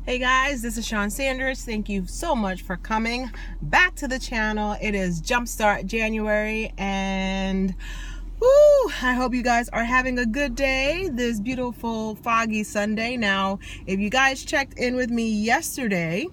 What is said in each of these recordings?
Hey guys, this is Shawn Sandridge. Thank you so much for coming back to the channel. It is Jumpstart January and I hope you guys are having a good day this beautiful foggy Sunday. Now, if you guys checked in with me yesterday,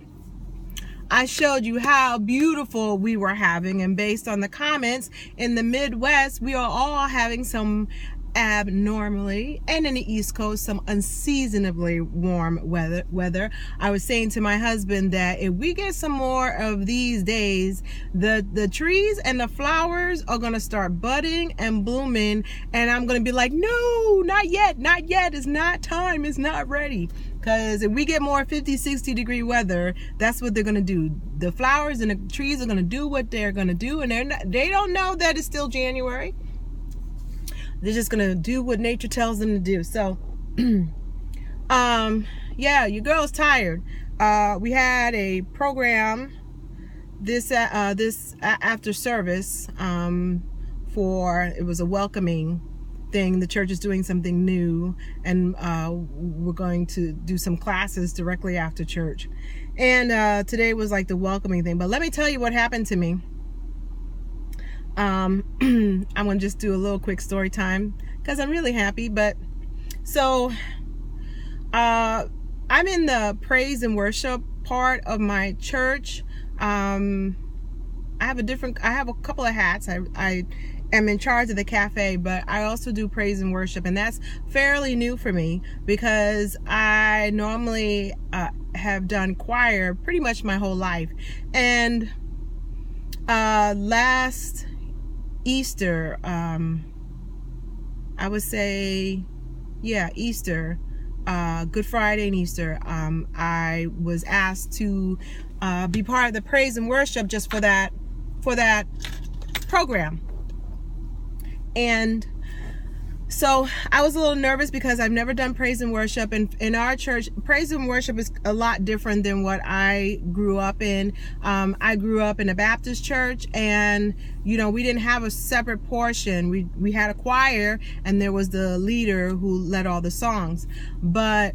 I showed you how beautiful we were having, and based on the comments in the Midwest, we are all having some abnormally, and in the East Coast, some unseasonably warm weather. I was saying to my husband that if we get some more of these days, the trees and the flowers are going to start budding and blooming, and I'm going to be like, no, not yet, it's not time, it's not ready. Because if we get more 50-60 degree weather, that's what they're going to do. The flowers and the trees are going to do what they're going to do, and they don't know that it's still January. They're just going to do what nature tells them to do. So, yeah, your girl's tired. We had a program this after service it was a welcoming thing. The church is doing something new, and we're going to do some classes directly after church. And today was like the welcoming thing. But let me tell you what happened to me. I'm gonna just do a little quick story time because I'm really happy. But so I'm in the praise and worship part of my church. I have a couple of hats. I am in charge of the cafe, but I also do praise and worship, and that's fairly new for me because I normally have done choir pretty much my whole life. And last Easter, I would say, yeah, Easter, Good Friday and Easter, I was asked to be part of the praise and worship just for that program. And so I was a little nervous because I've never done praise and worship, and in our church, praise and worship is a lot different than what I grew up in. I grew up in a Baptist church, and we didn't have a separate portion. We had a choir, and there was the leader who led all the songs. But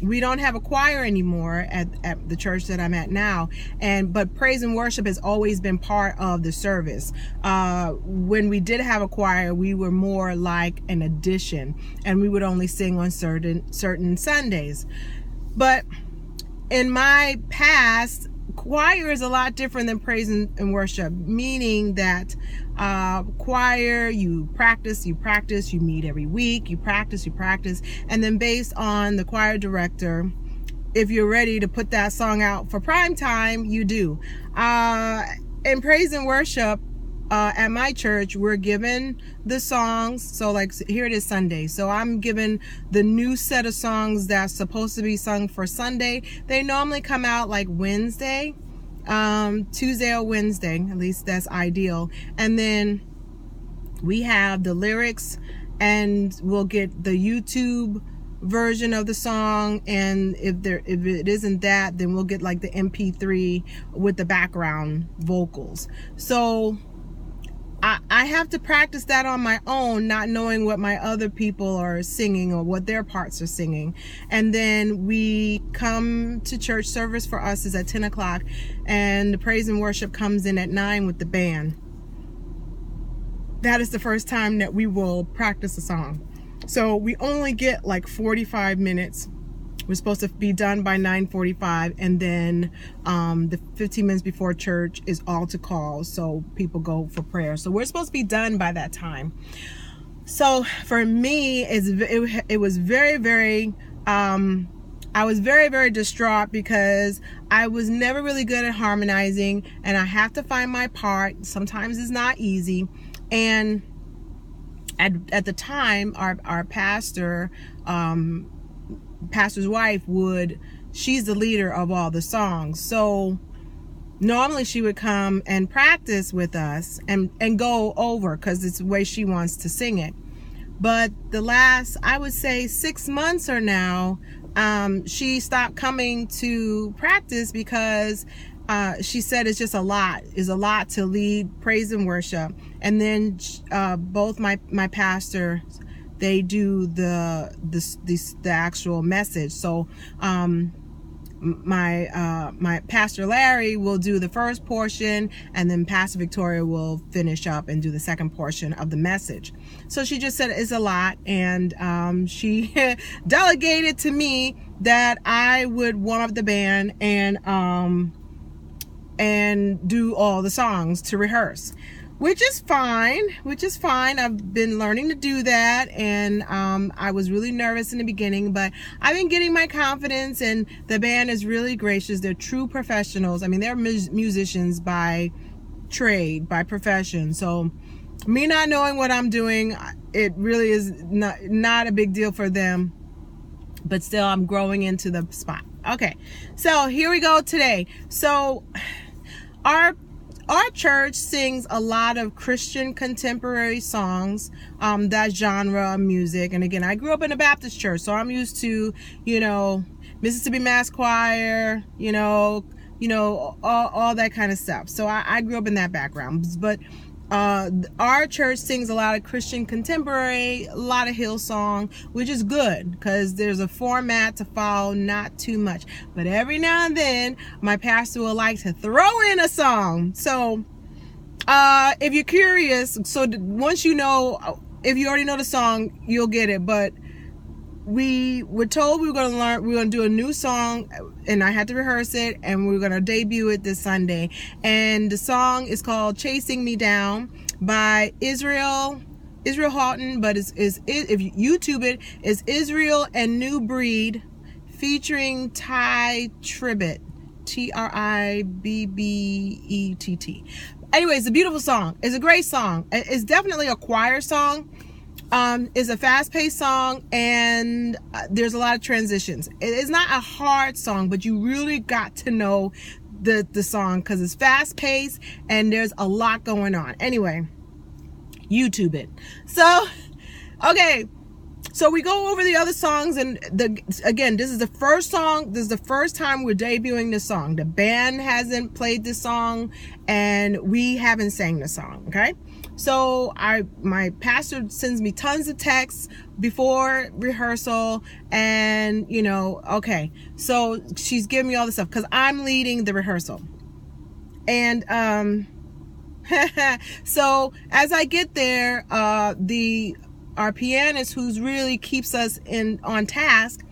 we don't have a choir anymore at the church that I'm at now. But praise and worship has always been part of the service. When we did have a choir, we were more like an addition, and we would only sing on certain Sundays. But in my past, choir is a lot different than praise and worship, meaning that choir, you practice, you meet every week, you practice, and then based on the choir director, if you're ready to put that song out for prime time, you do. In praise and worship, at my church, we're given the songs. So like here it is Sunday. So I'm given the new set of songs that's supposed to be sung for Sunday. They normally come out like Wednesday, Tuesday or Wednesday, at least that's ideal. And then we have the lyrics, and we'll get the YouTube version of the song, and if it isn't that, then we'll get like the MP3 with the background vocals. So I have to practice that on my own, not knowing what my other people are singing or what their parts are singing. And then we come to church. Service for us is at 10 o'clock, and the praise and worship comes in at 9 with the band. That is the first time that we will practice a song. So we only get like 45 minutes. We're supposed to be done by 9:45, and then the 15 minutes before church is altar call, so people go for prayer. So we're supposed to be done by that time. So for me, it was very, very, I was very, very distraught because I was never really good at harmonizing, and I have to find my part. Sometimes it's not easy. And at the time, our pastor's wife she's the leader of all the songs. So normally she would come and practice with us and go over, because it's the way she wants to sing it. But the last, I would say 6 months or now, she stopped coming to practice because she said it's just a lot to lead praise and worship. And then both my pastor, they do the actual message. So my Pastor Larry will do the first portion, and then Pastor Victoria will finish up and do the second portion of the message. So she just said it's a lot, and she delegated to me that I would warm up the band and do all the songs to rehearse, which is fine. I've been learning to do that, and I was really nervous in the beginning, but I've been getting my confidence, and the band is really gracious. They're true professionals. I mean, they're musicians by trade, by profession. So me not knowing what I'm doing, it really is not a big deal for them, but still I'm growing into the spot. Okay, so here we go today. So our church sings a lot of Christian contemporary songs, that genre of music. And again, I grew up in a Baptist church, so I'm used to, Mississippi Mass Choir, all that kind of stuff. So I grew up in that background. But our church sings a lot of Christian contemporary, a lot of Hillsong, which is good because there's a format to follow, not too much. But every now and then, my pastor will like to throw in a song. So if you're curious, so once you know, if you already know the song, you'll get it. But we were told we were going to do a new song, and I had to rehearse it, and we were going to debut it this Sunday. And the song is called Chasing Me Down by Israel Houghton, but if you YouTube it, it's Israel and New Breed featuring Ty Tribbett, Tribbett. Anyway, it's a beautiful song. It's a great song. It's definitely a choir song. It's a fast-paced song, and there's a lot of transitions. It is not a hard song, but you really got to know the song because it's fast-paced and there's a lot going on. Anyway, YouTube it. So, okay, so we go over the other songs, and again, this is the first song. This is the first time we're debuting this song. The band hasn't played this song, and we haven't sang the song. Okay. So my pastor sends me tons of texts before rehearsal, and okay, so she's giving me all this stuff because I'm leading the rehearsal. And so as I get there, our pianist, who's really keeps us on task,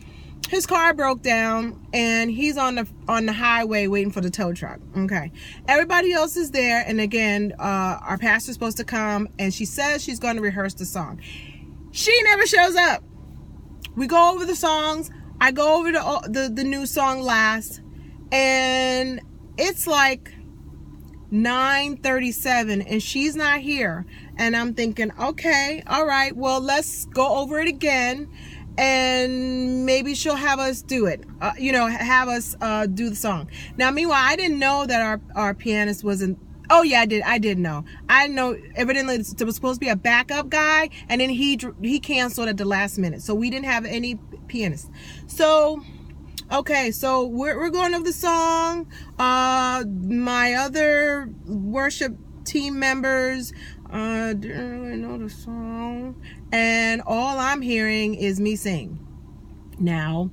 his car broke down, and he's on the highway waiting for the tow truck. Okay, everybody else is there, and again, our pastor's supposed to come, and she says she's going to rehearse the song. She never shows up. We go over the songs. I go over the new song last, and it's like 9:37, and she's not here. And I'm thinking, okay, all right, well, let's go over it again, and maybe she'll have us do it, have us do the song. Now, meanwhile, I didn't know that our pianist wasn't. Oh yeah, I did know. I know evidently there was supposed to be a backup guy, and then he canceled at the last minute, so we didn't have any pianist. So okay, so we're going over the song. My other worship team members didn't really know the song, and all I'm hearing is me sing. Now,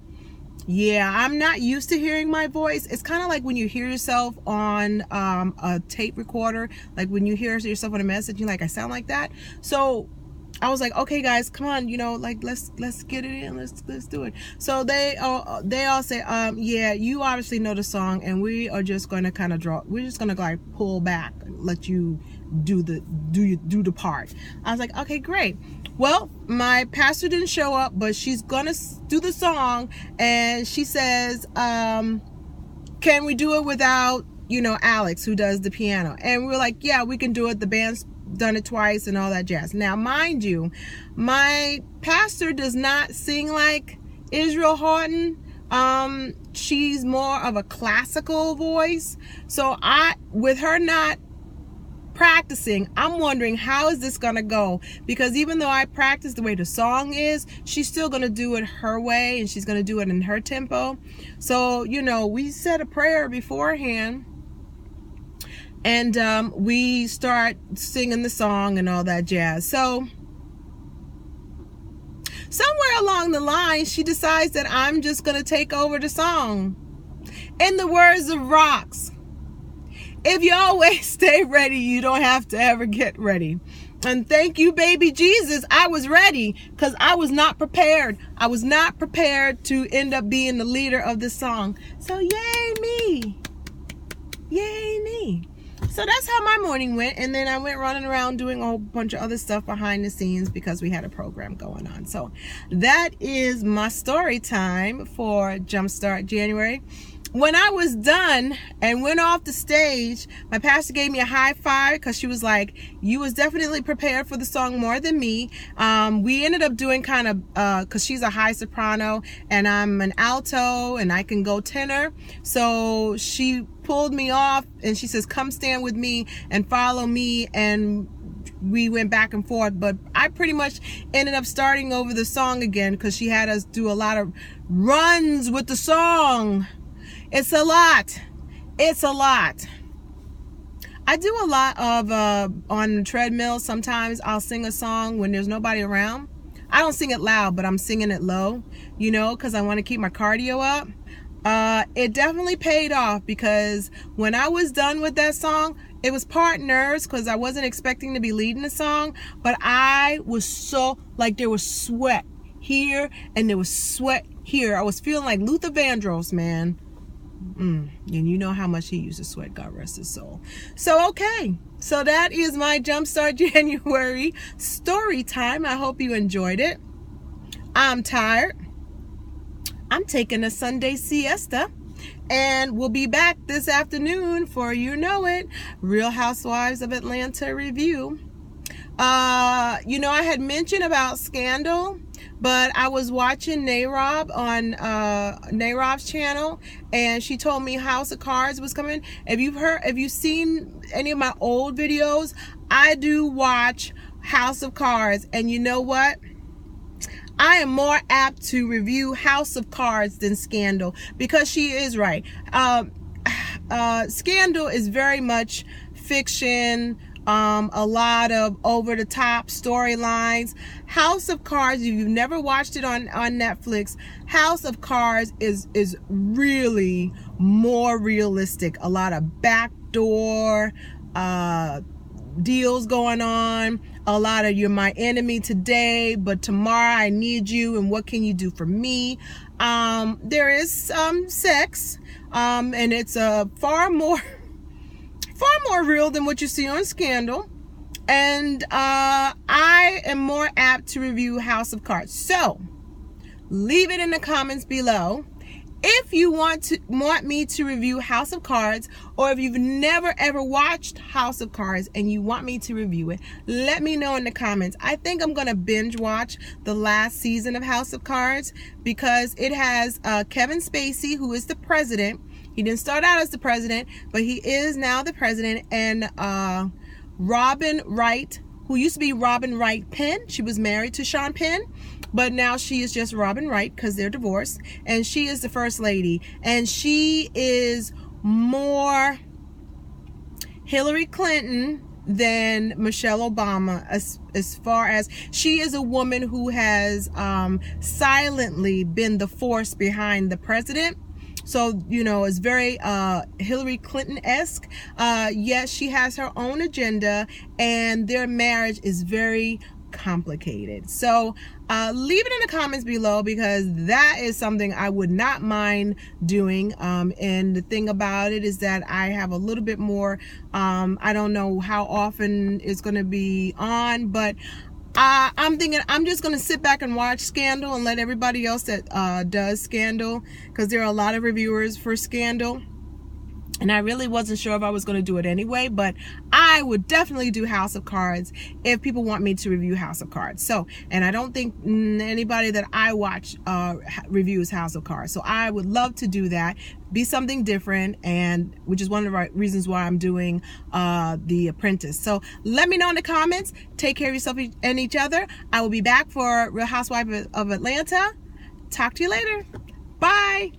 yeah, I'm not used to hearing my voice. It's kind of like when you hear yourself on a tape recorder, like when you hear yourself on a message, you're like, I sound like that. So I was like, okay, guys, come on, let's get it in, let's do it. So they all say, yeah, you obviously know the song, and we are just going to we're just going to like pull back, let you do the part. I was like, okay, great. Well, my pastor didn't show up, but she's gonna do the song, and she says, can we do it without Alex, who does the piano? And we're like, yeah, we can do it. The band's done it twice and all that jazz. Now, mind you, my pastor does not sing like Israel Houghton. She's more of a classical voice, so with her not practicing, I'm wondering how is this gonna go, because even though I practice the way the song is, she's still gonna do it her way, and she's gonna do it in her tempo. So we said a prayer beforehand, and we start singing the song and all that jazz. So somewhere along the line, she decides that I'm just gonna take over the song. In the words of Rocks, if you always stay ready, you don't have to ever get ready. And thank you, baby Jesus. I was ready because I was not prepared. I was not prepared to end up being the leader of this song. So yay me. Yay me. So that's how my morning went. And then I went running around doing a whole bunch of other stuff behind the scenes because we had a program going on. So that is my story time for Jumpstart January. When I was done and went off the stage, my pastor gave me a high five because she was like, you was definitely prepared for the song more than me. We ended up doing kind of, because she's a high soprano and I'm an alto and I can go tenor. So she pulled me off and she says, come stand with me and follow me. And we went back and forth, but I pretty much ended up starting over the song again because she had us do a lot of runs with the song. It's a lot. It's a lot. I do a lot of on the treadmill. Sometimes I'll sing a song when there's nobody around. I don't sing it loud, but I'm singing it low, you know, because I want to keep my cardio up. It definitely paid off because when I was done with that song, it was part nerves because I wasn't expecting to be leading the song, but I was so, like, there was sweat here and there was sweat here. I was feeling like Luther Vandross, man. And you know how much he used to sweat, God rest his soul. So okay, so that is my Jumpstart January story time. I hope you enjoyed it. I'm tired. I'm taking a Sunday siesta, and we'll be back this afternoon for You Know It, Real Housewives of Atlanta review. You know, I had mentioned about Scandal, but I was watching Narob on Narob's channel, and she told me House of Cards was coming. If you've seen any of my old videos, I do watch House of Cards, and you know what? I am more apt to review House of Cards than Scandal because she is right. Scandal is very much fiction. A lot of over-the-top storylines. House of Cards, if you've never watched it on Netflix, House of Cards is really more realistic. A lot of backdoor deals going on. A lot of you're my enemy today, but tomorrow I need you, and what can you do for me? There is some sex, and it's far more real than what you see on Scandal, and I am more apt to review House of Cards. So leave it in the comments below if you want me to review House of Cards, or if you've never ever watched House of Cards and you want me to review it. Let me know in the comments. I think I'm gonna binge watch the last season of House of Cards because it has Kevin Spacey, who is the president. He didn't start out as the president, but he is now the president. And Robin Wright, who used to be Robin Wright Penn. She was married to Shawn Penn, but now she is just Robin Wright because they're divorced. And she is the first lady. And she is more Hillary Clinton than Michelle Obama, as far as she is a woman who has silently been the force behind the president. So, you know, it's very Hillary Clinton-esque. Yes, she has her own agenda, and their marriage is very complicated. So leave it in the comments below because that is something I would not mind doing. And the thing about it is that I have a little bit more, I don't know how often it's going to be on, but I'm thinking I'm just going to sit back and watch Scandal and let everybody else that does Scandal, because there are a lot of reviewers for Scandal. And I really wasn't sure if I was going to do it anyway, but I would definitely do House of Cards if people want me to review House of Cards. So, and I don't think anybody that I watch reviews House of Cards. So I would love to do that, be something different, and which is one of the reasons why I'm doing The Apprentice. So let me know in the comments. Take care of yourself and each other. I will be back for Real Housewives of Atlanta. Talk to you later. Bye.